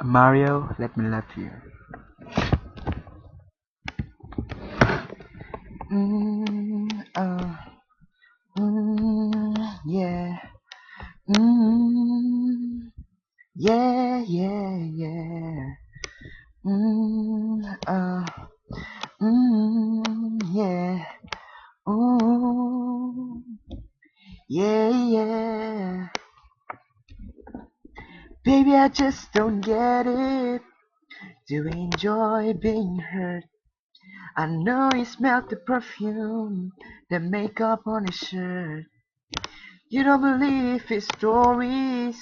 Mario, let me love you. Mm, uh, yeah. Mm, yeah, yeah, yeah. Mm, uh, yeah. Ooh, yeah, yeah. Baby, I just don't get it. Do you enjoy being hurt? I know you smell the perfume, the makeup on his shirt. You don't believe his stories.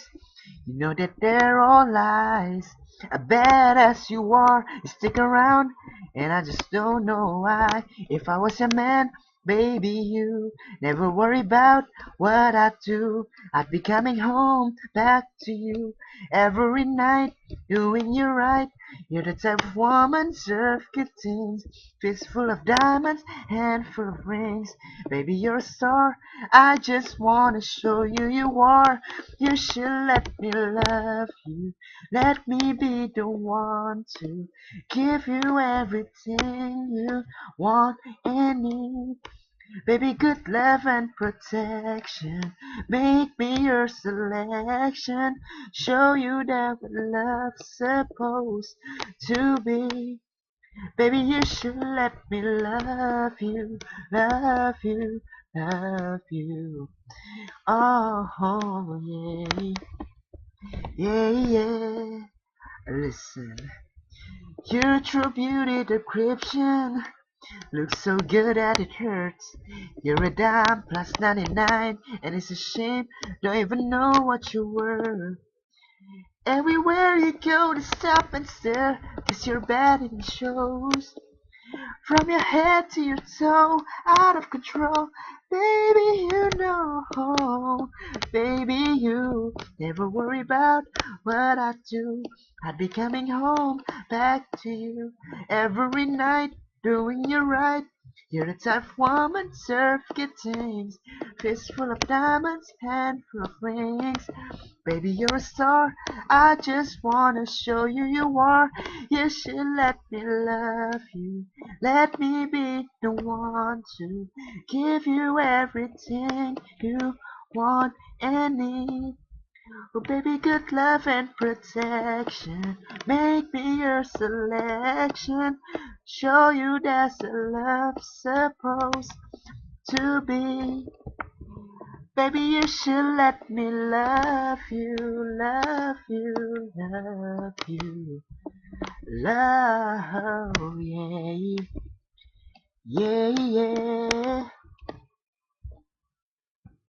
You know that they're all lies. I bad as you are, you stick around, and I just don't know why. If I was a man, baby, you never worry about what I do. I'd be coming home back to you every night, doing you right. You're the type of woman serve good things, fist full of diamonds, hand full of rings. Baby, you're a star. I just wanna show you you are. You should let me love you. Let me be the one to give you everything you want and need. Baby, good love and protection. Make me your selection. Show you that what love's supposed to be. Baby, you should let me love you, love you, love you. Oh, yeah, yeah, yeah. Listen, your true beauty description looks so good that it hurts. You're a dime plus 99, and it's a shame, don't even know what you were. Everywhere you go, to stop and stare, 'cause you're bad and it shows. From your head to your toe, out of control. Baby, you know. Baby, you never worry about what I do. I'd be coming home back to you every night, doing you right. You're the type of woman serve good things, fist full of diamonds, hand full of rings. Baby, you're a star. I just wanna show you you are. You should let me love you. Let me be the one to give you everything you want and need. Oh, baby, good love and protection. Make me your selection. Show you that's a love supposed to be. Baby, you should let me love you, love you, love you. Love, yeah, yeah, yeah.